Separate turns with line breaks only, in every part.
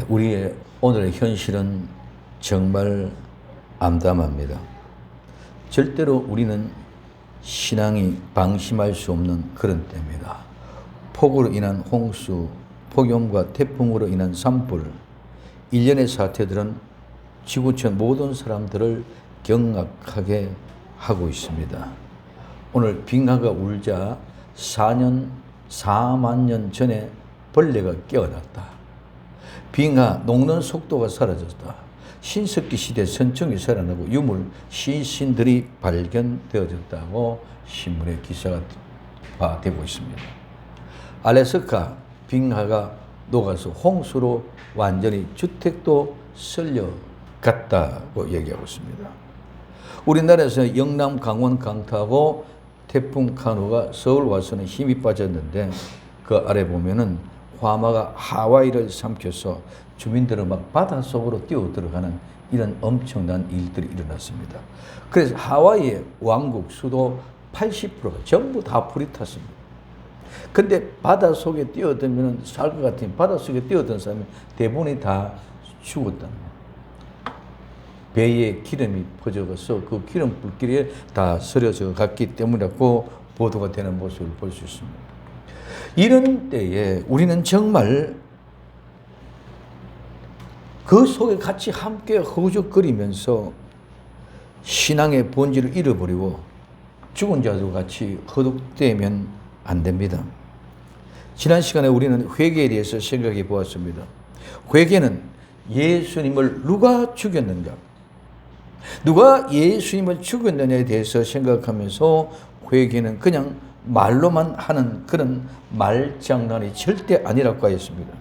우리의 오늘의 현실은 정말 암담합니다. 절대로 우리는 신앙이 방심할 수 없는 그런 때입니다. 폭우로 인한 홍수, 폭염과 태풍으로 인한 산불, 일련의 사태들은 지구촌 모든 사람들을 경악하게 하고 있습니다. 오늘 빙하가 울자 4만 년 전에 벌레가 깨어났다. 빙하 녹는 속도가 사라졌다. 신석기 시대 선충이 살아나고 유물 시신들이 발견되어졌다고 신문에 기사가 되고 있습니다. 알래스카 빙하가 녹아서 홍수로 완전히 주택도 쓸려갔다고 얘기하고 있습니다. 우리나라에서 영남 강원 강타하고 태풍 카누가 서울 와서는 힘이 빠졌는데 그 아래 보면은 화마가 하와이를 삼켜서 주민들은 막 바닷속으로 뛰어 들어가는 이런 엄청난 일들이 일어났습니다. 그래서 하와이의 왕국 수도 80%가 전부 다 불이 탔습니다. 근데 바닷속에 뛰어들면 살 것 같으면 바닷속에 뛰어든 사람이 대부분이 다 죽었다는 거예요. 배에 기름이 퍼져서 그 기름 불길에 다 서려져 갔기 때문이라고 보도가 되는 모습을 볼 수 있습니다. 이런 때에 우리는 정말 그 속에 같이 함께 허우적거리면서 신앙의 본질을 잃어버리고 죽은 자도 같이 허덕대면 안 됩니다. 지난 시간에 우리는 회개에 대해서 생각해 보았습니다. 회개는 예수님을 누가 죽였는가? 누가 예수님을 죽였느냐에 대해서 생각하면서 회개는 그냥 말로만 하는 그런 말장난이 절대 아니라고 하였습니다.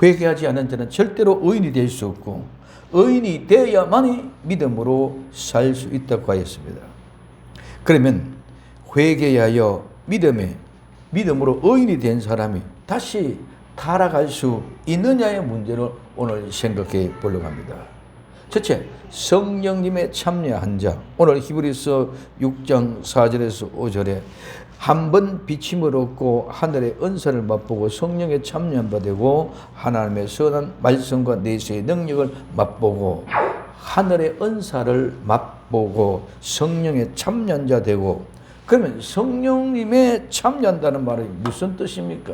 회개하지 않은 자는 절대로 의인이 될 수 없고 의인이 되어야만이 믿음으로 살 수 있다고 하였습니다. 그러면 회개하여 믿음으로 의인이 된 사람이 다시 타락할 수 있느냐의 문제를 오늘 생각해 보려고 합니다. 첫째, 성령님의 참여한 자. 오늘 히브리서 6장 4절에서 5절에 한 번 비침을 얻고 하늘의 은사를 맛보고 성령에 참여한 바 되고 하나님의 선한 말씀과 내세의 능력을 맛보고 하늘의 은사를 맛보고 성령에 참여한 자 되고. 그러면 성령님의 참여한다는 말이 무슨 뜻입니까?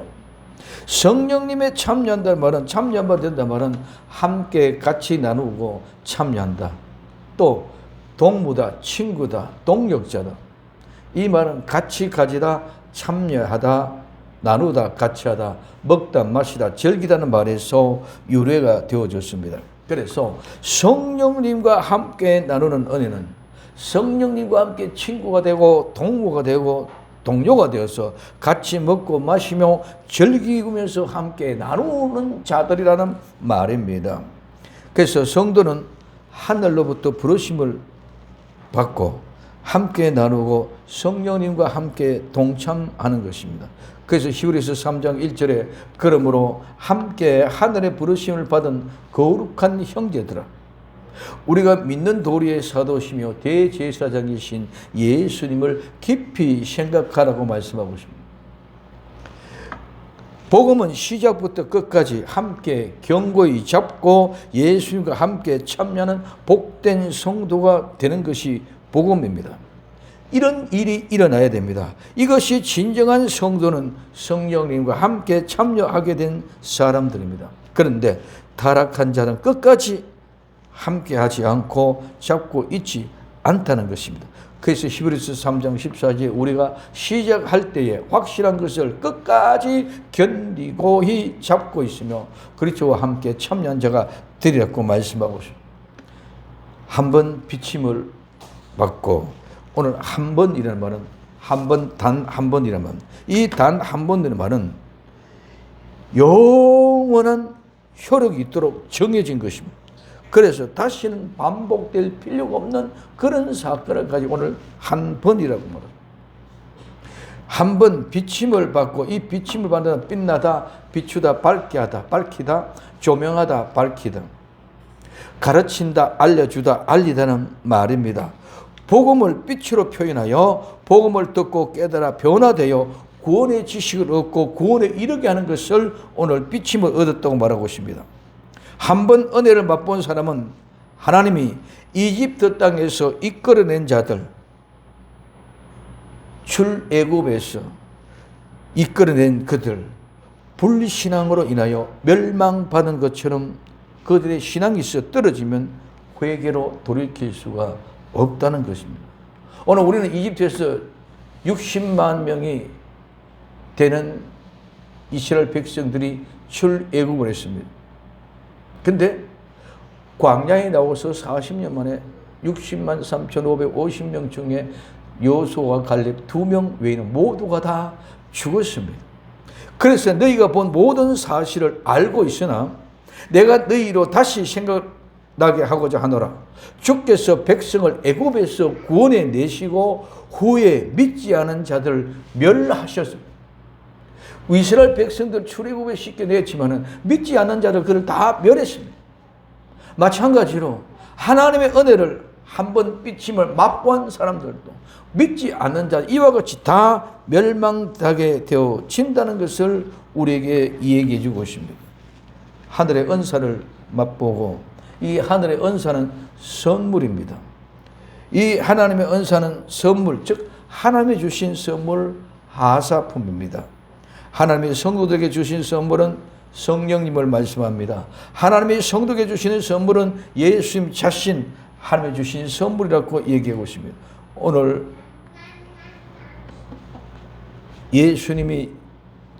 성령님의 참여한다는 말은 참여한 바 된다는 말은 함께 같이 나누고 참여한다. 또 동무다, 친구다, 동역자다. 이 말은 같이 가지다, 참여하다, 나누다, 같이 하다, 먹다, 마시다, 즐기다는 말에서 유래가 되어졌습니다. 그래서 성령님과 함께 나누는 은혜는 성령님과 함께 친구가 되고 동무가 되고 동료가 되어서 같이 먹고 마시며 즐기면서 함께 나누는 자들이라는 말입니다. 그래서 성도는 하늘로부터 부르심을 받고 함께 나누고 성령님과 함께 동참하는 것입니다. 그래서 히브리서 3장 1절에 그러므로 함께 하늘의 부르심을 받은 거룩한 형제들아, 우리가 믿는 도리의 사도시며 대제사장이신 예수님을 깊이 생각하라고 말씀하고 있습니다. 복음은 시작부터 끝까지 함께 견고히 잡고 예수님과 함께 참여하는 복된 성도가 되는 것이 복음입니다. 이런 일이 일어나야 됩니다. 이것이 진정한 성도는 성령님과 함께 참여하게 된 사람들입니다. 그런데 타락한 자는 끝까지 함께하지 않고 잡고 있지 않다는 것입니다. 그래서 히브리서 3장 14절에 우리가 시작할 때에 확실한 것을 끝까지 견디고히 잡고 있으며 그리스도와 함께 참여한 자가 되리라고 말씀하고 있습니다. 한 번 비침을 받고, 오늘 한 번이라는 말은 단 한 번이라는 말, 이 단 한 번이라는 말은 영원한 효력이 있도록 정해진 것입니다. 그래서 다시는 반복될 필요가 없는 그런 사건을 가지고 오늘 한 번이라고 말합니다. 한 번 비침을 받고 이 비침을 받는 빛나다, 비추다, 밝게 하다, 밝히다, 조명하다, 밝히다, 가르친다, 알려주다, 알리다는 말입니다. 복음을 빛으로 표현하여 복음을 듣고 깨달아 변화되어 구원의 지식을 얻고 구원에 이르게 하는 것을 오늘 비침을 얻었다고 말하고 있습니다. 한 번 은혜를 맛본 사람은 하나님이 이집트 땅에서 이끌어낸 자들, 출애굽에서 이끌어낸 그들, 불신앙으로 인하여 멸망받은 것처럼 그들의 신앙이 있어 떨어지면 회개로 돌이킬 수가 없다는 것입니다. 오늘 우리는 이집트에서 60만 명이 되는 이스라엘 백성들이 출애굽을 했습니다. 근데 광야에 나와서 40년 만에 60만 3,550명 중에 여호수아와 갈렙 2명 외에는 모두가 다 죽었습니다. 그래서 너희가 본 모든 사실을 알고 있으나 내가 너희로 다시 생각나게 하고자 하노라. 주께서 백성을 애굽에서 구원해 내시고 후에 믿지 않은 자들을 멸하셨습니다. 이스라엘 백성들 출애굽에 쉽게 냈지만은 믿지 않는 자들 그를 다 멸했습니다. 마찬가지로 하나님의 은혜를 한번 삐침을 맛본 사람들도 믿지 않는 자 이와 같이 다 멸망하게 되어진다는 것을 우리에게 이야기해 주고 있습니다. 하늘의 은사를 맛보고 이 하늘의 은사는 선물입니다. 이 하나님의 은사는 선물, 즉 하나님이 주신 선물 하사품입니다. 하나님의 성도들에게 주신 선물은 성령님을 말씀합니다. 하나님의 성도에게 주시는 선물은 예수님 자신 하나님이 주신 선물이라고 얘기하고 있습니다. 오늘 예수님이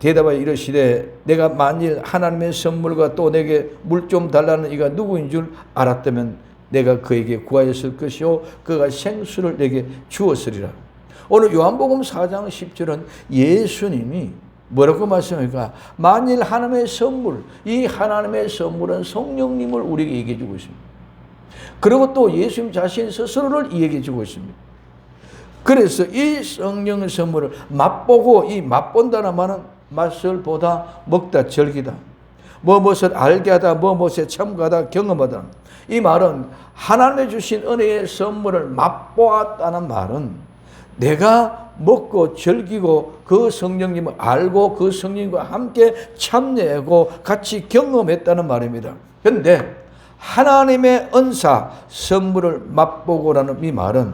대답하여 이르시되 내가 만일 하나님의 선물과 또 내게 물 좀 달라는 이가 누구인 줄 알았다면 내가 그에게 구하였을 것이요 그가 생수를 내게 주었으리라. 오늘 요한복음 4장 10절은 예수님이 뭐라고 말씀합니까? 만일 하나님의 선물, 이 하나님의 선물은 성령님을 우리에게 얘기해 주고 있습니다. 그리고 또 예수님 자신 스스로를 얘기해 주고 있습니다. 그래서 이 성령의 선물을 맛보고, 이 맛본다는 말은 맛을 보다, 먹다, 즐기다, 무엇을 알게 하다, 무엇에 참가하다, 경험하다. 이 말은 하나님의 주신 은혜의 선물을 맛보았다는 말은 내가 먹고 즐기고 그 성령님을 알고 그 성령님과 함께 참여하고 같이 경험했다는 말입니다. 그런데 하나님의 은사, 선물을 맛보고라는 이 말은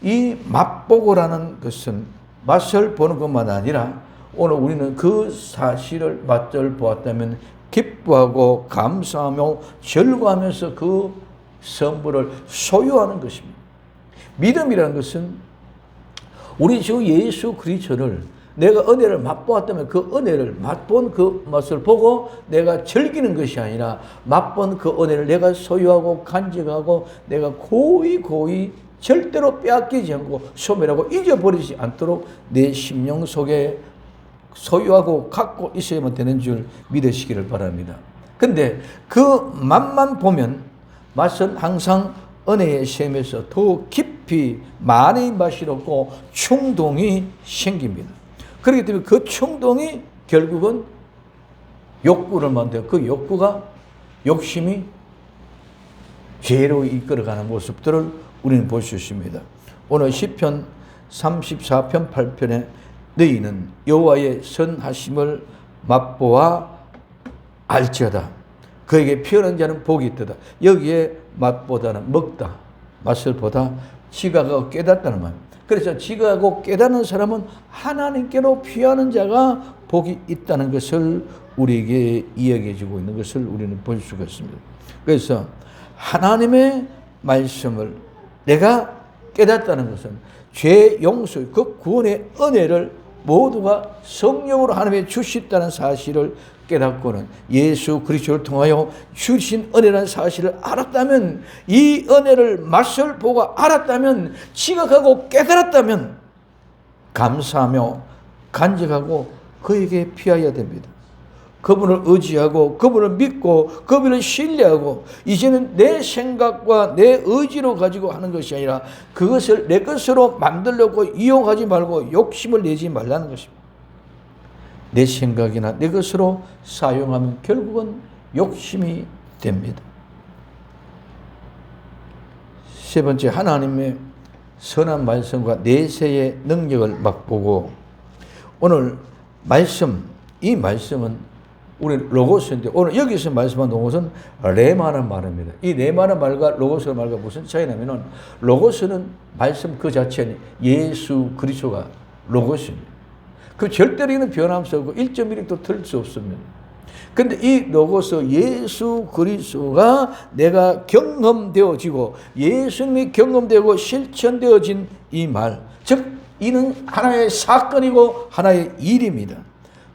이 맛보고라는 것은 맛을 보는 것만 아니라 오늘 우리는 그 사실을 맛을 보았다면 기뻐하고 감사하며 즐거워하면서 그 선물을 소유하는 것입니다. 믿음이라는 것은 우리 주 예수 그리스도를 내가 은혜를 맛보았다면 그 은혜를 맛본 그 맛을 보고 내가 즐기는 것이 아니라 맛본 그 은혜를 내가 소유하고 간직하고 내가 고이 절대로 빼앗기지 않고 소멸하고 잊어버리지 않도록 내 심령 속에 소유하고 갖고 있어야만 되는 줄 믿으시기를 바랍니다. 근데 그 맛만 보면 맛은 항상 은혜의 셈에서 더 깊이 많이 마시려고 충동이 생깁니다. 그렇기 때문에 그 충동이 결국은 욕구를 만들고 그 욕구가 욕심이 죄로 이끌어가는 모습들을 우리는 볼 수 있습니다. 오늘 시편 34편 8편에 너희는 여호와의 선하심을 맛보아 알지어다. 그에게 피하는 자는 복이 있다. 여기에 맛보다는 먹다, 맛을 보다 지각하고 깨닫다는 말. 그래서 지각하고 깨닫는 사람은 하나님께로 피하는 자가 복이 있다는 것을 우리에게 이야기해 주고 있는 것을 우리는 볼 수가 있습니다. 그래서 하나님의 말씀을 내가 깨닫다는 것은 죄 용서, 그 구원의 은혜를 모두가 성령으로 하나님의 주셨다는 사실을 깨닫고는 예수 그리스도를 통하여 주신 은혜라는 사실을 알았다면, 이 은혜를 맛을 보고 알았다면, 지각하고 깨달았다면 감사하며 간직하고 그에게 피하여야 됩니다. 그분을 의지하고 그분을 믿고 그분을 신뢰하고 이제는 내 생각과 내 의지로 가지고 하는 것이 아니라 그것을 내 것으로 만들려고 이용하지 말고 욕심을 내지 말라는 것입니다. 내 생각이나 내 것으로 사용하면 결국은 욕심이 됩니다. 세 번째, 하나님의 선한 말씀과 내세의 능력을 맛보고, 오늘 말씀, 이 말씀은 우리 로고스인데 오늘 여기서 말씀한 로고스는 레마는 말입니다. 이 레마는 말과 로고스 말과 무슨 차이냐면은 로고스는 말씀 그 자체는 예수 그리스도가 로고스입니다. 그 절대로는 변함수 없고 1.1도 틀릴 수 없습니다. 근데 이 로고스 예수 그리스도가 내가 경험되어지고 예수님이 경험되고 실천되어진 이 말, 즉 이는 하나의 사건이고 하나의 일입니다.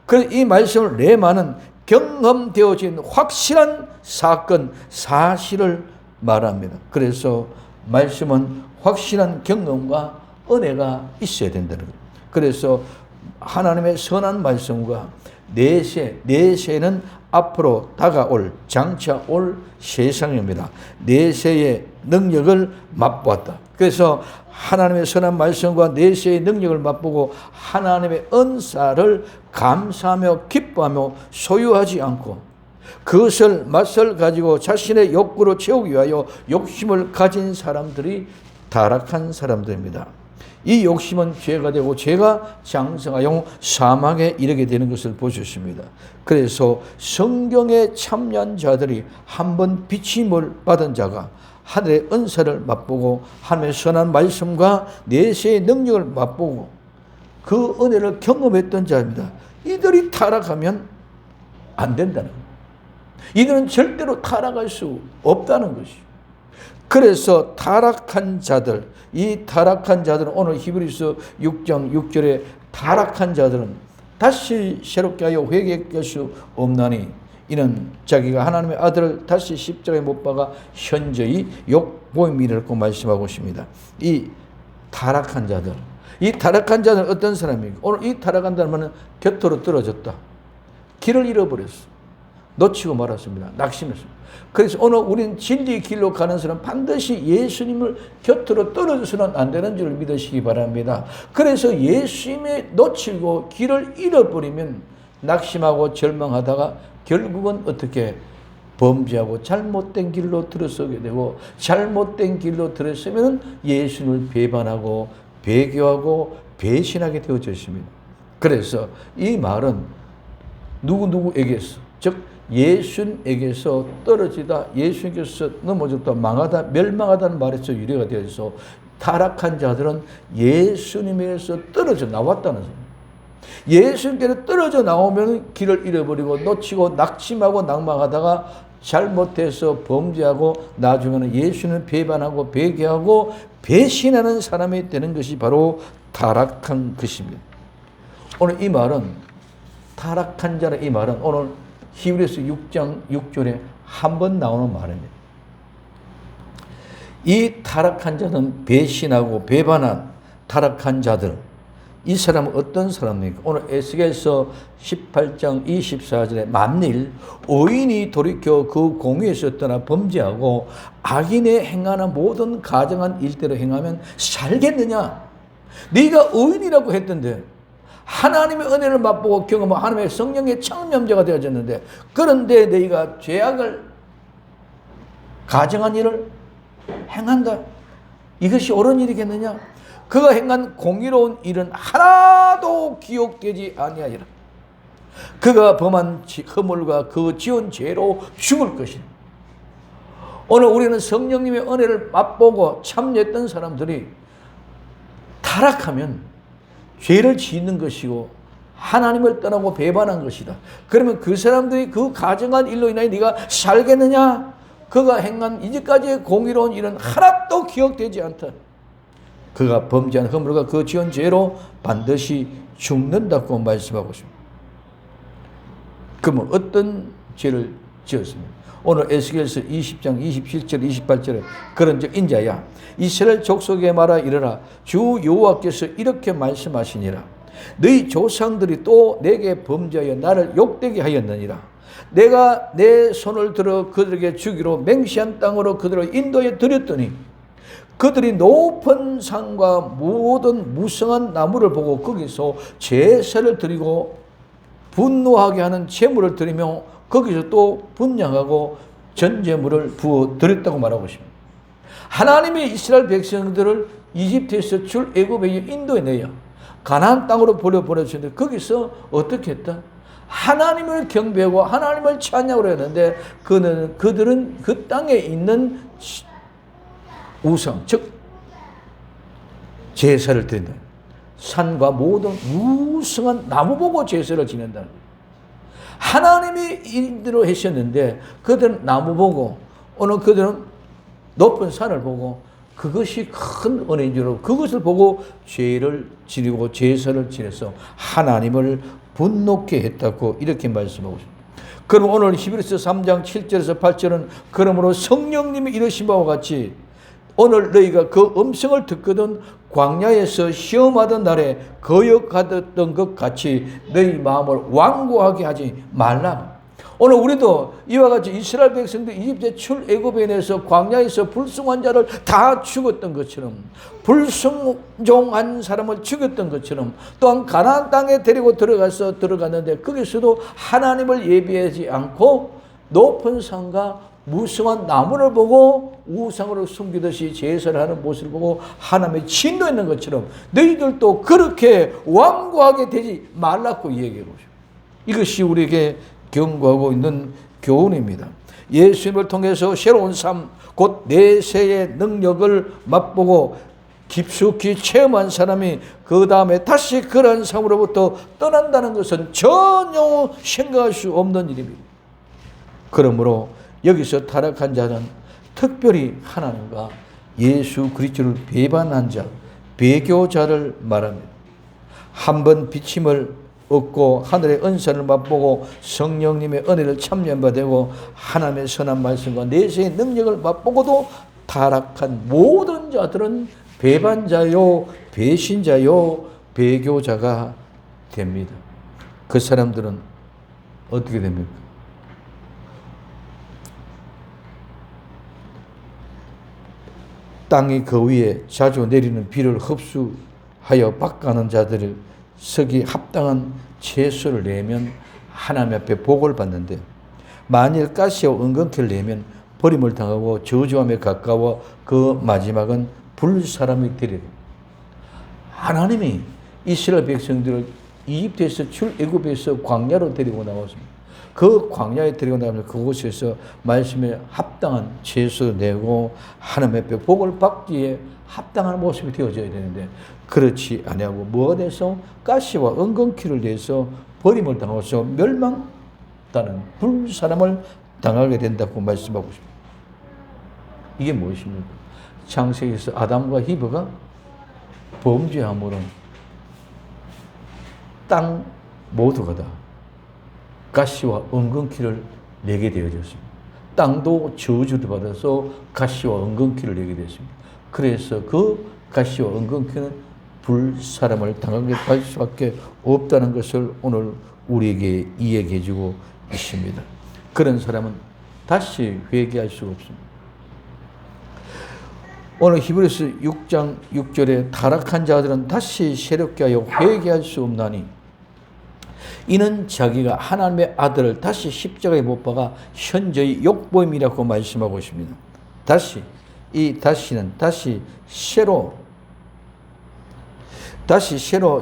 그래서 이 말씀을 레마는 경험되어진 확실한 사건, 사실을 말합니다. 그래서 말씀은 확실한 경험과 은혜가 있어야 된다는 거예요. 그래서 하나님의 선한 말씀과 내세는 앞으로 다가올 장차 올 세상입니다. 내세의 능력을 맛보았다. 그래서 하나님의 선한 말씀과 내세의 능력을 맛보고 하나님의 은사를 감사하며 기뻐하며 소유하지 않고 그것을 맛을 가지고 자신의 욕구로 채우기 위하여 욕심을 가진 사람들이 타락한 사람들입니다. 이 욕심은 죄가 되고 죄가 장성하여 사망에 이르게 되는 것을 보셨습니다. 그래서 성경에 참여한 자들이 한번 비침을 받은 자가 하늘의 은사를 맛보고 하나님의 선한 말씀과 내세의 능력을 맛보고 그 은혜를 경험했던 자입니다. 이들이 타락하면 안 된다는 거예요. 이들은 절대로 타락할 수 없다는 것이죠. 그래서 타락한 자들, 이 타락한 자들은 오늘 히브리서 6장 6절에 타락한 자들은 다시 새롭게 하여 회개할 수 없나니 이는 자기가 하나님의 아들을 다시 십자가에 못 박아 현저히 욕보임이 이르고 말씀하고 있습니다. 이 타락한 자들, 이 타락한 자는 어떤 사람입니까? 오늘 이 타락한 자는 곁으로 떨어졌다. 길을 잃어버렸어. 놓치고 말았습니다. 낙심했습니다. 그래서 오늘 우리는 진리의 길로 가는 사람 반드시 예수님을 곁으로 떨어져서는 안 되는 줄 믿으시기 바랍니다. 그래서 예수님을 놓치고 길을 잃어버리면 낙심하고 절망하다가 결국은 어떻게 범죄하고 잘못된 길로 들어서게 되고 잘못된 길로 들어서면 예수님을 배반하고 배교하고 배신하게 되어져 있습니다. 그래서 이 말은 누구에게서 즉 예수님에게서 떨어지다 예수님께서 넘어졌다 망하다 멸망하다는 말에서 유래가 되어 있어 타락한 자들은 예수님에게서 떨어져 나왔다는 겁니다. 예수님께서 떨어져 나오면 길을 잃어버리고 놓치고 낙심하고 낭망하다가 잘못해서 범죄하고 나중에는 예수님을 배반하고 배교하고 배신하는 사람이 되는 것이 바로 타락한 것입니다. 오늘 이 말은 타락한 자는 이 말은 오늘 히브리서 6장 6절에 한 번 나오는 말입니다. 이 타락한 자는 배신하고 배반한 타락한 자들, 이 사람은 어떤 사람입니까? 오늘 에스겔서 18장 24절에 만일 의인이 돌이켜 그 공의에서 떠나 범죄하고 악인의 행하는 모든 가정한 일대로 행하면 살겠느냐? 네가 의인이라고 했던데 하나님의 은혜를 맛보고 경험하고 하나님의 성령의 청렴자가 되어졌는데 그런데 너희가 죄악을 가정한 일을 행한다. 이것이 옳은 일이겠느냐? 그가 행한 공의로운 일은 하나도 기억되지 아니하리라. 그가 범한 허물과 그 지은 죄로 죽을 것이다. 오늘 우리는 성령님의 은혜를 맛보고 참여했던 사람들이 타락하면 죄를 짓는 것이고 하나님을 떠나고 배반한 것이다. 그러면 그 사람들이 그 가정한 일로 인하여 네가 살겠느냐? 그가 행한 이제까지의 공의로운 일은 하나도 기억되지 않다. 그가 범죄한 허물과 그 지은 죄로 반드시 죽는다고 말씀하고 있습니다. 그러면 어떤 죄를 지었습니까? 오늘 에스겔서 20장 27절 28절에 그런즉 인자야 이스라엘 족속에 말하 이르라 주 여호와께서 이렇게 말씀하시니라 너희 조상들이 또 내게 범죄하여 나를 욕되게 하였느니라 내가 내 손을 들어 그들에게 주기로 맹세한 땅으로 그들을 인도해 드렸더니 그들이 높은 산과 모든 무성한 나무를 보고 거기서 제사를 드리고 분노하게 하는 제물을 드리며 거기서 또 분향하고 전제물을 부어 드렸다고 말하고 있습니다. 하나님이 이스라엘 백성들을 이집트에서 출애굽에 인도해 내요. 가나안 땅으로 보내주셨는데 거기서 어떻게 했다? 하나님을 경배하고 하나님을 찬양하려 했는데 그들은 그 땅에 있는 우상, 즉 제사를 드린다. 산과 모든 무성한 나무 보고 제사를 지낸다. 하나님이 인대로 하셨는데 그들은 나무 보고, 오늘 그들은 높은 산을 보고 그것이 큰 은혜인 줄 알고 그것을 보고 죄를 지르고 제사를 지내서 하나님을 분노케 했다고 이렇게 말씀하고 있습니다. 그럼 오늘 히브리서 3장 7절에서 8절은 그러므로 성령님이 이러신 바와 같이 오늘 너희가 그 음성을 듣거든 광야에서 시험하던 날에 거역하던 것 같이 너희 마음을 완고하게 하지 말라. 오늘 우리도 이와 같이 이스라엘 백성들 이집트 출애굽에서 광야에서 불순종한 자를 다 죽였던 것처럼, 불순종한 사람을 죽였던 것처럼, 또한 가나안 땅에 데리고 들어갔는데 거기서도 하나님을 예배하지 않고 높은 산과 무성한 나무를 보고 우상으로 숨기듯이 제사를 하는 모습을 보고 하나님의 진노했는 것처럼 너희들도 그렇게 완고하게 되지 말라고 얘기하고 있습니다. 이것이 우리에게 경고하고 있는 교훈입니다. 예수님을 통해서 새로운 삶, 곧 내세의 능력을 맛보고 깊숙이 체험한 사람이 그 다음에 다시 그러한 삶으로부터 떠난다는 것은 전혀 생각할 수 없는 일입니다. 그러므로 여기서 타락한 자는 특별히 하나님과 예수 그리스도를 배반한 자, 배교자를 말합니다. 한번 비침을 얻고 하늘의 은사를 맛보고 성령님의 은혜를 참여받고 하나님의 선한 말씀과 내세의 능력을 맛보고도 타락한 모든 자들은 배반자요, 배신자요, 배교자가 됩니다. 그 사람들은 어떻게 됩니까? 땅이 그 위에 자주 내리는 비를 흡수하여 박가는 자들을 서기 합당한 채소를 내면 하나님 앞에 복을 받는데, 만일 가시와 은근키를 내면 버림을 당하고 저주함에 가까워 그 마지막은 불사람이 되리라. 하나님이 이스라엘 백성들을 이집트에서 출애굽에서 광야로 데리고 나왔습니다. 그 광야에 데리고 나가면 그곳에서 말씀에 합당한 채소를 내고 하나님 앞에 복을 받기에 합당한 모습이 되어져야 되는데 그렇지 아니하고 뭐가 돼서 가시와 은근키를 내서 버림을 당하서 멸망다는 불사람을 당하게 된다고 말씀하고 있습니다. 이게 무엇입니까? 창세기에서 아담과 히브가 범죄함으로 땅 모두가 다 가시와 은근키를 내게 되어졌습니다. 땅도 저주를 받아서 가시와 은근키를 내게 됐습니다. 그래서 그 가시와 은근키는 불사람을 당하게 할 수밖에 없다는 것을 오늘 우리에게 이야기해 주고 있습니다. 그런 사람은 다시 회개할 수가 없습니다. 오늘 히브리서 6장 6절에 타락한 자들은 다시 새롭게 하여 회개할 수 없나니 이는 자기가 하나님의 아들을 다시 십자가에 못 박아 현저히 욕보임이라고 말씀하고 있습니다. 다시 이 다시는 다시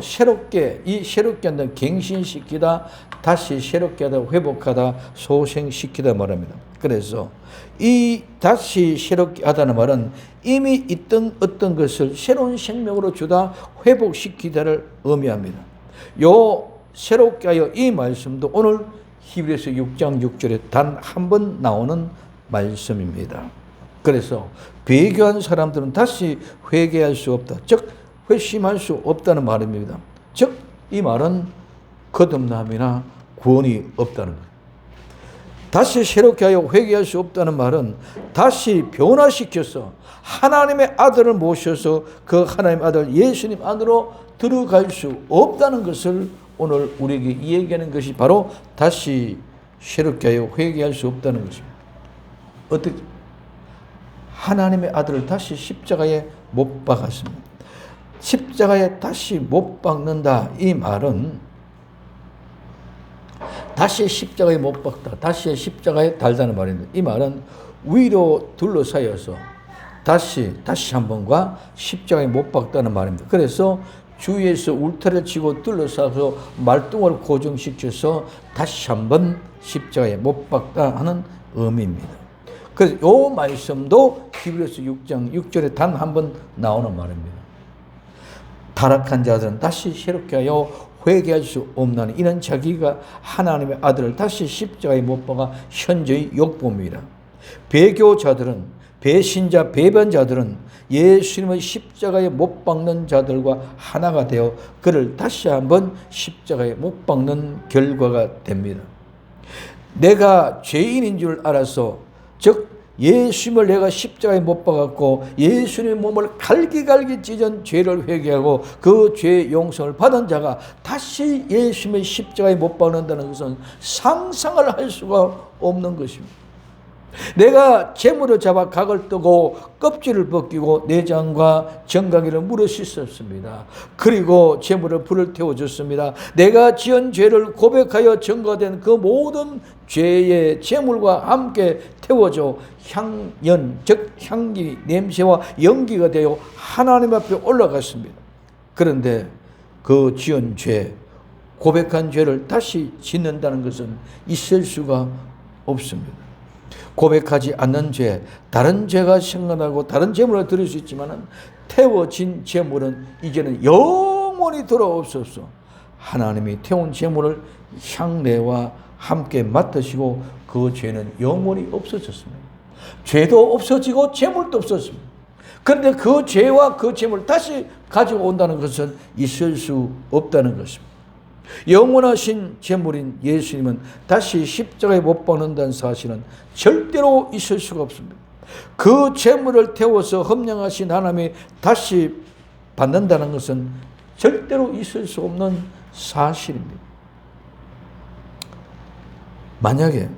새롭게 이 새롭게 한다 갱신시키다, 다시 새롭게 하다 회복하다, 소생시키다 말합니다. 그래서 이 다시 새롭게 하다는 말은 이미 있던 어떤 것을 새로운 생명으로 주다 회복시키다를 의미합니다. 요 새롭게 하여 이 말씀도 오늘 히브리서 6장 6절에 단 한 번 나오는 말씀입니다. 그래서 배교한 사람들은 다시 회개할 수 없다. 즉 회심할 수 없다는 말입니다. 즉 이 말은 거듭남이나 구원이 없다는 거예요. 다시 새롭게 하여 회개할 수 없다는 말은 다시 변화시켜서 하나님의 아들을 모셔서 그 하나님의 아들 예수님 안으로 들어갈 수 없다는 것을 오늘 우리에게 이야기하는 것이 바로 다시 새롭게 하여 회개할 수 없다는 것입니다. 어떻게? 하나님의 아들을 다시 십자가에 못 박았습니다. 십자가에 다시 못 박는다. 이 말은 다시 십자가에 못 박다. 다시 십자가에 달다는 말입니다. 이 말은 위로 둘러싸여서 다시 한 번과 십자가에 못 박다는 말입니다. 그래서 주위에서 울타리를 치고 둘러싸서 말뚝을 고정시켜서 다시 한번 십자가에 못 박다 하는 의미입니다. 그래서 이 말씀도 히브리서 6장 6절에 단 한 번 나오는 말입니다. 타락한 자들은 다시 새롭게 하여 회개할 수 없나니 이는 자기가 하나님의 아들을 다시 십자가에 못 박아 현재의 욕범이라. 배교자들은, 배신자, 배반자들은 예수님의 십자가에 못 박는 자들과 하나가 되어 그를 다시 한번 십자가에 못 박는 결과가 됩니다. 내가 죄인인 줄 알아서, 즉 예수님을 내가 십자가에 못 박았고 예수님의 몸을 갈기갈기 찢은 죄를 회개하고 그 죄의 용서를 받은 자가 다시 예수님의 십자가에 못 박는다는 것은 상상을 할 수가 없는 것입니다. 내가 재물을 잡아 각을 뜨고 껍질을 벗기고 내장과 정강이를 물어 씻었습니다. 그리고 재물을 불을 태워줬습니다. 내가 지은 죄를 고백하여 증거된 그 모든 죄의 재물과 함께 태워져 향연, 즉 향기, 냄새와 연기가 되어 하나님 앞에 올라갔습니다. 그런데 그 지은 죄, 고백한 죄를 다시 짓는다는 것은 있을 수가 없습니다. 고백하지 않는 죄, 다른 죄가 생각나고 다른 재물을 드릴 수 있지만 태워진 재물은 이제는 영원히 돌아없어서 하나님이 태운 재물을 향내와 함께 맡으시고 그 죄는 영원히 없어졌습니다. 죄도 없어지고 재물도 없어졌습니다. 그런데 그 죄와 그 재물을 다시 가지고 온다는 것은 있을 수 없다는 것입니다. 영원하신 재물인 예수님은 다시 십자가에 못 박는다는 사실은 절대로 있을 수가 없습니다. 그 재물을 태워서 험령하신 하나님이 다시 받는다는 것은 절대로 있을 수 없는 사실입니다. 만약에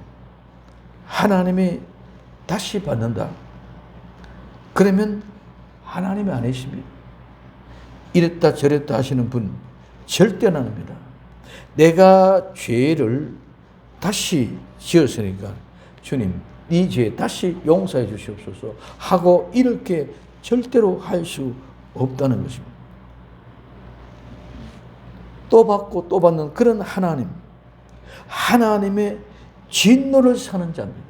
하나님이 다시 받는다, 그러면 하나님이 아니십니다. 이랬다 저랬다 하시는 분 절대는 아닙니다. 내가 죄를 다시 지었으니까 주님 이 죄 다시 용서해 주시옵소서 하고 이렇게 절대로 할 수 없다는 것입니다. 또 받고 또 받는 그런 하나님, 하나님의 진노를 사는 자입니다.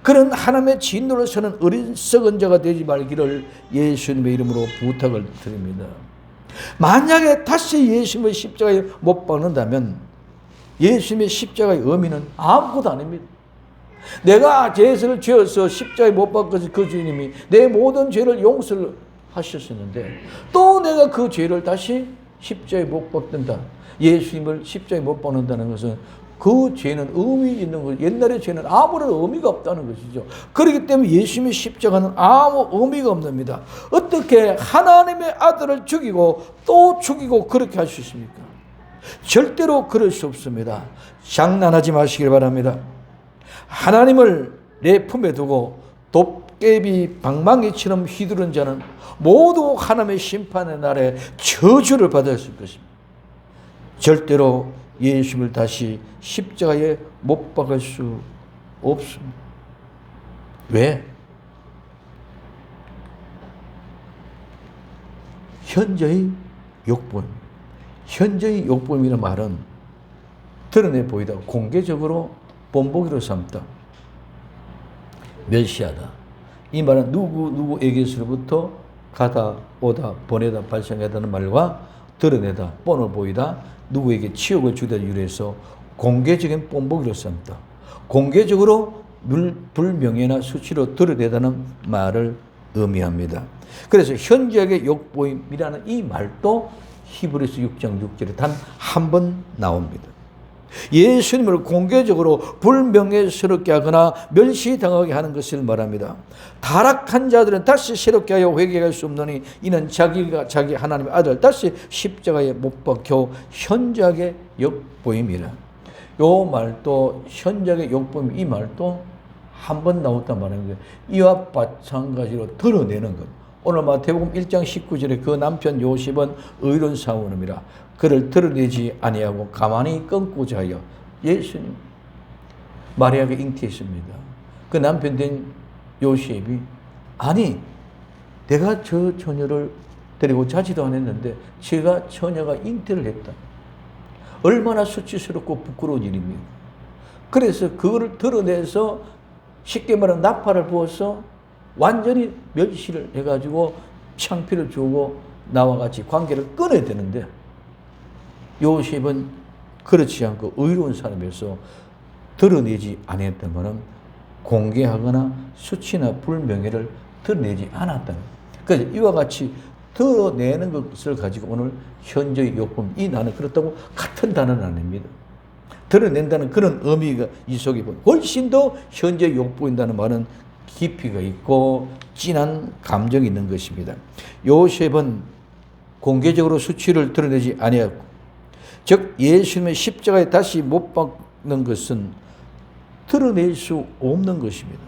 그런 하나님의 진노를 사는 어리석은 자가 되지 말기를 예수님의 이름으로 부탁을 드립니다. 만약에 다시 예수님의 십자가에 못 박는다면 예수님의 십자가의 의미는 아무것도 아닙니다. 내가 죄를 지어서 십자가에 못 박아서 그 주님이 내 모든 죄를 용서를 하셨었는데 또 내가 그 죄를 다시 십자가에 못 박는다. 예수님을 십자가에 못 박는다는 것은 그 죄는 의미 있는 것, 옛날의 죄는 아무런 의미가 없다는 것이죠. 그렇기 때문에 예수님의 십자가는 아무 의미가 없습니다. 어떻게 하나님의 아들을 죽이고 또 죽이고 그렇게 할 수 있습니까? 절대로 그럴 수 없습니다. 장난하지 마시길 바랍니다. 하나님을 내 품에 두고 도깨비 방망이처럼 휘두른 자는 모두 하나님의 심판의 날에 저주를 받았을 것입니다. 절대로 예수님을 다시 십자가에 못 박을 수 없습니다. 왜? 현재의 욕범. 현재의 욕범이라는 말은 드러내 보이다. 공개적으로 본보기로 삼다. 멸시하다. 이 말은 누구에게서부터 가다, 오다, 보내다, 발생하다는 말과 드러내다, 뻔을 보이다, 누구에게 치욕을 주다 유래해서 공개적인 뽐보기로 삼다. 공개적으로 불명예나 수치로 드러내다는 말을 의미합니다. 그래서 현저하게 욕보임이라는 이 말도 히브리서 6장 6절에 단 한 번 나옵니다. 예수님을 공개적으로 불명예스럽게 하거나 멸시당하게 하는 것을 말합니다. 타락한 자들은 다시 새롭게 하여 회개할 수 없느니 이는 자기가 자기 하나님의 아들 다시 십자가에 못 박혀 현저하게 욕보임이라. 요 말도 현저하게 욕보임 이 말도 한 번 나왔단 말입니다. 이와 마찬가지로 드러내는 것. 오늘 마태복음 1장 19절에 그 남편 요셉은 의로운 사원입니다. 그를 드러내지 아니하고 가만히 끊고자 하여 예수님 마리아가 잉태했습니다. 그 남편 된 요셉이 아니 내가 저 처녀를 데리고 자지도 않았는데 제가 처녀가 잉태를 했다. 얼마나 수치스럽고 부끄러운 일입니까? 그래서 그거를 드러내서 쉽게 말하면 나팔을 부어서 완전히 멸시를 해가지고 창피를 주고 나와 같이 관계를 끊어야 되는데 요셉은 그렇지 않고 의로운 사람이어서 드러내지 않았다면 공개하거나 수치나 불명예를 드러내지 않았다는. 그래서 이와 같이 드러내는 것을 가지고 오늘 현재의 욕범, 이 나는 그렇다고 같은 단어는 아닙니다. 드러낸다는 그런 의미가 이 속에 훨씬 더 현재 욕보인다는 말은 깊이가 있고 진한 감정이 있는 것입니다. 요셉은 공개적으로 수치를 드러내지 아니하고, 즉 예수님의 십자가에 다시 못 박는 것은 드러낼 수 없는 것입니다.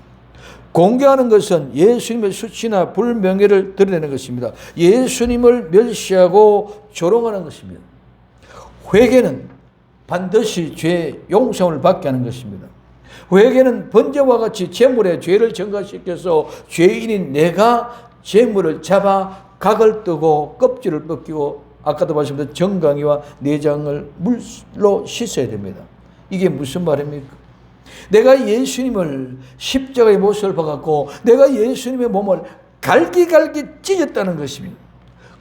공개하는 것은 예수님의 수치나 불명예를 드러내는 것입니다. 예수님을 멸시하고 조롱하는 것입니다. 회개는 반드시 죄 용서를 받게 하는 것입니다. 회개는 번제와 같이 제물의 죄를 증가시켜서 죄인인 내가 제물을 잡아 각을 뜨고 껍질을 벗기고 아까도 말씀드린 정강이와 내장을 물로 씻어야 됩니다. 이게 무슨 말입니까? 내가 예수님을 십자가의 못을 박았고 내가 예수님의 몸을 갈기갈기 찢었다는 것입니다.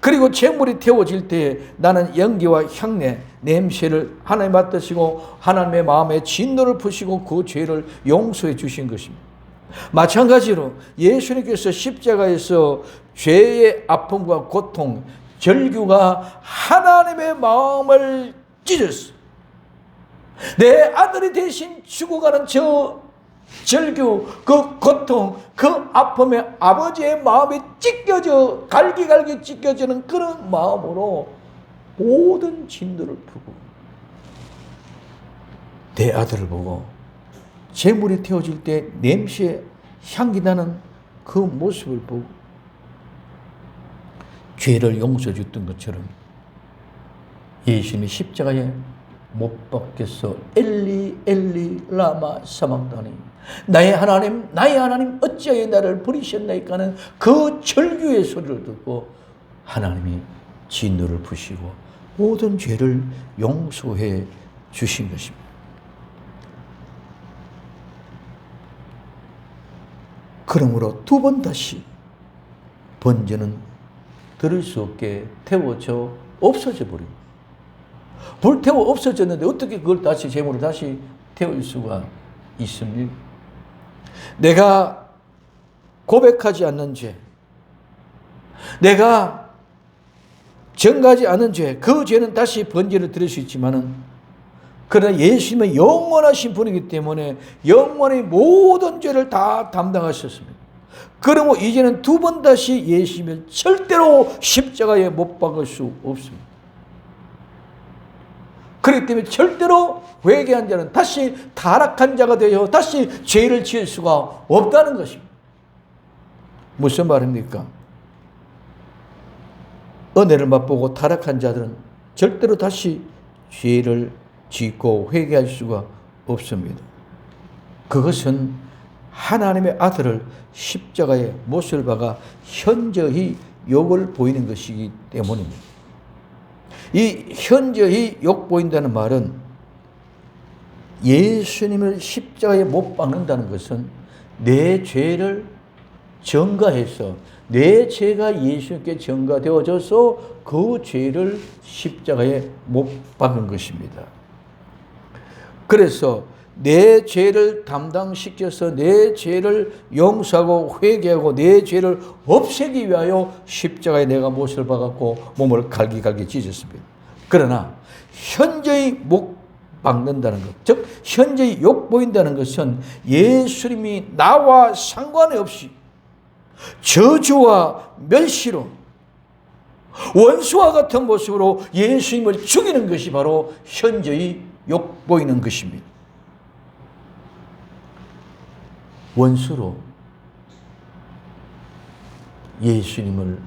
그리고 제물이 태워질 때에 나는 연기와 향내, 냄새를 하나님 맡으시고 하나님의 마음에 진노를 푸시고 그 죄를 용서해 주신 것입니다. 마찬가지로 예수님께서 십자가에서 죄의 아픔과 고통, 절규가 하나님의 마음을 찢었어. 내 아들이 대신 죽어가는 저 절규, 그 고통, 그 아픔에 아버지의 마음이 찢겨져, 갈기갈기 찢겨지는 그런 마음으로 모든 진노를 푸고 내 아들을 보고 제물이 태워질 때 냄새, 향기 나는 그 모습을 보고 죄를 용서해 줬던 것처럼 예수님이 십자가에 못 박혀서 엘리 엘리 라마 사막다니 나의 하나님 어찌하여 나를 버리셨나이까 하는 그 절규의 소리를 듣고 하나님이 진노를 푸시고 모든 죄를 용서해 주신 것입니다. 그러므로 두 번 다시 번제는 들을 수 없게 태워져 없어져 버립니다. 불태워 없어졌는데 어떻게 그걸 다시 제물을 다시 태울 수가 있습니까? 내가 고백하지 않는 죄, 내가 정하지 않은 죄, 그 죄는 다시 번제를 드릴 수 있지만은 그러나 예수님은 영원하신 분이기 때문에 영원히 모든 죄를 다 담당하셨습니다. 그러므로 이제는 두 번 다시 예수님을 절대로 십자가에 못 박을 수 없습니다. 그렇기 때문에 절대로 회개한 자는 다시 타락한 자가 되어 다시 죄를 지을 수가 없다는 것입니다. 무슨 말입니까? 은혜를 맛보고 타락한 자들은 절대로 다시 죄를 짓고 회개할 수가 없습니다. 그것은 하나님의 아들을 십자가에 못을 박아 현저히 욕을 보이는 것이기 때문입니다. 이 현저히 욕 보인다는 말은 예수님을 십자가에 못 박는다는 것은 내 죄를 전가해서 내 죄가 예수님께 전가되어져서 그 죄를 십자가에 못 박은 것입니다. 그래서 내 죄를 담당시켜서 내 죄를 용서하고 회개하고 내 죄를 없애기 위하여 십자가에 내가 못을 박았고 몸을 갈기갈기 찢었습니다. 그러나 현저히 못 박는다는 것, 즉 현저히 욕 보인다는 것은 예수님이 나와 상관없이 저주와 멸시로 원수와 같은 모습으로 예수님을 죽이는 것이 바로 현저히 욕 보이는 것입니다. 원수로 예수님을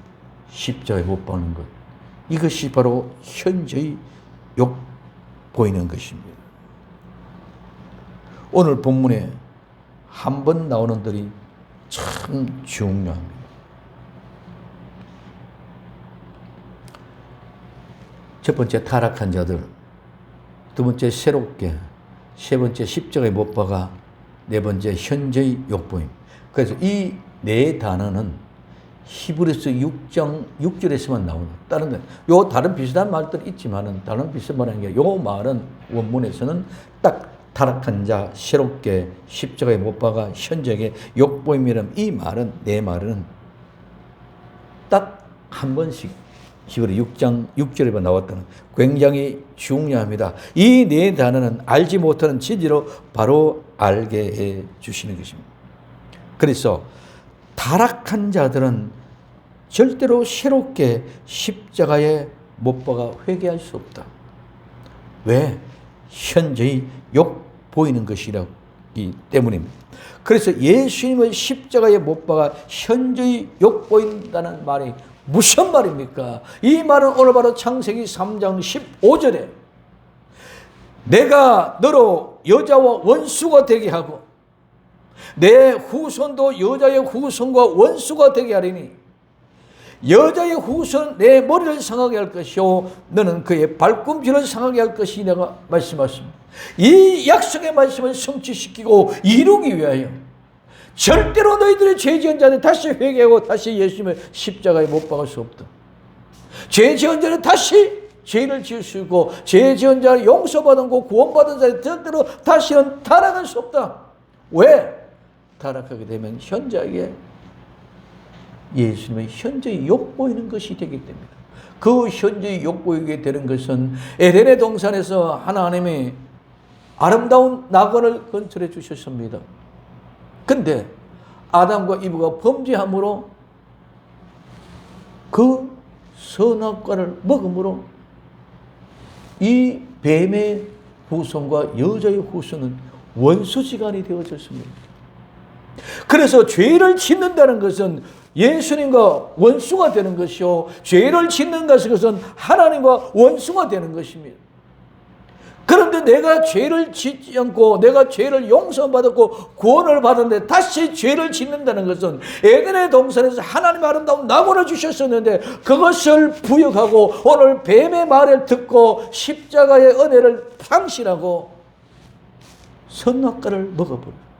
십자가에 못 박는 것, 이것이 바로 현저히 욕 보이는 것입니다. 오늘 본문에 한 번 나오는 들이 참 중요합니다. 첫 번째 타락한 자들, 두 번째 새롭게, 세 번째 십자가에 못 박아, 네 번째 현재의 욕보임. 그래서 이 네 단어는 히브리서 6장 6절에서만 나오는, 요 다른 비슷한 말들 있지만은, 다른 비슷한 말은 게, 요 말은 원문에서는 딱 타락한 자, 새롭게, 십자가에 못 박아, 현재의 욕보임이라는 이 말은, 네 말은 딱 한 번씩 히브리 6장 6절에만 나왔다는, 굉장히 중요합니다. 이 네 단어는 알지 못하는 진리로 바로 알게 해 주시는 것입니다. 그래서 타락한 자들은 절대로 새롭게 십자가에 못 박아 회개할 수 없다. 왜? 현재의 욕 보이는 것이기 때문입니다. 그래서 예수님의 십자가에 못 박아 현재의 욕 보인다는 말이 무슨 말입니까? 이 말은 오늘 바로 창세기 3장 15절에 내가 너로 여자와 원수가 되게 하고 내 후손도 여자의 후손과 원수가 되게 하리니 여자의 후손 내 머리를 상하게 할 것이요 너는 그의 발꿈치를 상하게 할 것이 내가 말씀하십니다. 이 약속의 말씀을 성취시키고 이루기 위하여 절대로 너희들의 죄 지은 자는 다시 회개하고 다시 예수님의 십자가에 못 박을 수 없다. 죄 지은 자는 다시 죄를 지을 수 있고 죄 지은 자는 용서받은 거 구원받은 자는 절대로 다시는 타락할 수 없다. 왜? 타락하게 되면 현재의 예수님의 현재의 욕보이는 것이 되기 때문입니다. 그 현재의 욕보이게 되는 것은 에덴의 동산에서 하나님이 아름다운 낙원을 건설해 주셨습니다. 근데 아담과 이브가 범죄함으로 그 선악과를 먹음으로 이 뱀의 후손과 여자의 후손은 원수지간이 되어졌습니다. 그래서 죄를 짓는다는 것은 예수님과 원수가 되는 것이요 죄를 짓는 것은 하나님과 원수가 되는 것입니다. 그런데 내가 죄를 짓지 않고 내가 죄를 용서받았고 구원을 받았는데 다시 죄를 짓는다는 것은 에덴의 동산에서 하나님 아름다운 낙원을 주셨었는데 그것을 부역하고 오늘 뱀의 말을 듣고 십자가의 은혜를 상실하고 선악과를 먹어버려요.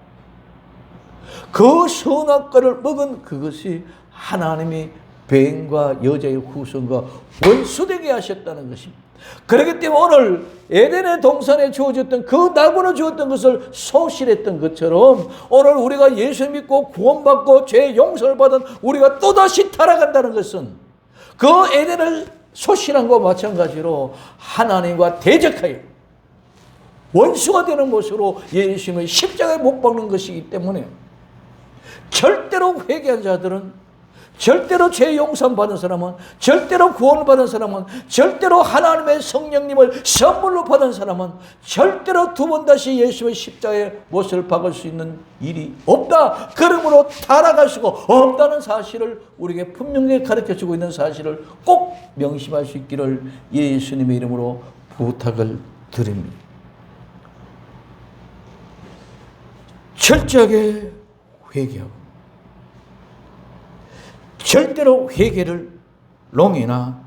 그 선악과를 먹은 그것이 하나님이 뱀과 여자의 후손과 원수되게 하셨다는 것입니다. 그렇기 때문에 오늘 에덴의 동산에 주어졌던 그 낙원을 주었던 것을 소실했던 것처럼 오늘 우리가 예수 믿고 구원받고 죄 용서를 받은 우리가 또다시 타락한다는 것은 그 에덴을 소실한 것과 마찬가지로 하나님과 대적하여 원수가 되는 것으로 예수님의 십자가에 못 박는 것이기 때문에 절대로 회개한 자들은 절대로 죄 용서 받은 사람은 절대로 구원을 받은 사람은 절대로 하나님의 성령님을 선물로 받은 사람은 절대로 두 번 다시 예수의 십자가에 못을 박을 수 있는 일이 없다. 그러므로 타락할 수가 없다는 사실을 우리에게 분명히 가르쳐주고 있는 사실을 꼭 명심할 수 있기를 예수님의 이름으로 부탁을 드립니다. 철저하게 회개하고 절대로 회개를 롱이나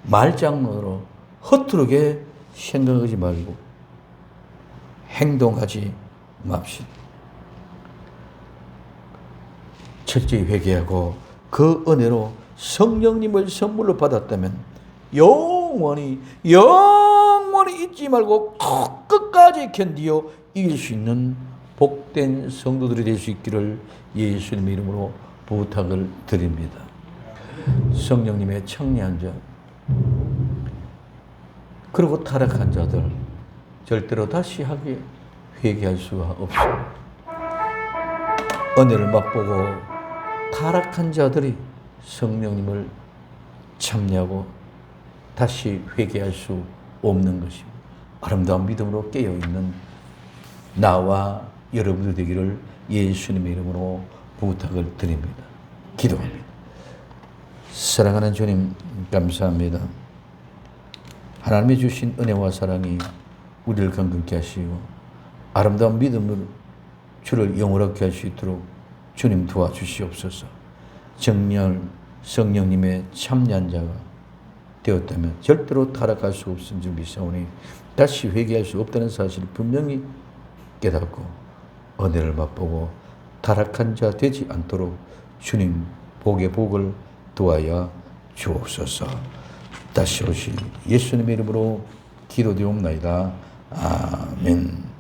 말장난으로 허투루게 생각하지 말고 행동하지 맙시다. 철저히 회개하고 그 은혜로 성령님을 선물로 받았다면 영원히 잊지 말고 끝까지 견디어 이길 수 있는 복된 성도들이 될 수 있기를 예수님의 이름으로 부탁을 드립니다. 성령님의 청리한 자 그리고 타락한 자들 절대로 다시 하게 회개할 수가 없습니다. 은혜를 맛보고 타락한 자들이 성령님을 참여하고 다시 회개할 수 없는 것입니다. 아름다운 믿음으로 깨어있는 나와 여러분들 되기를 예수님의 이름으로 부탁을 드립니다. 기도합니다. 사랑하는 주님 감사합니다. 하나님이 주신 은혜와 사랑이 우리를 건강케 하시고 아름다운 믿음을 주를 영원하게 할 수 있도록 주님 도와주시옵소서. 정말 성령님의 참여한 자가 되었다면 절대로 타락할 수 없음 줄 믿사오니 다시 회개할 수 없다는 사실을 분명히 깨닫고 은혜를 맛보고 타락한 자 되지 않도록 주님 복의 복을 도하여 주옵소서. 다시 오실 예수님의 이름으로 기도되옵나이다. 아멘.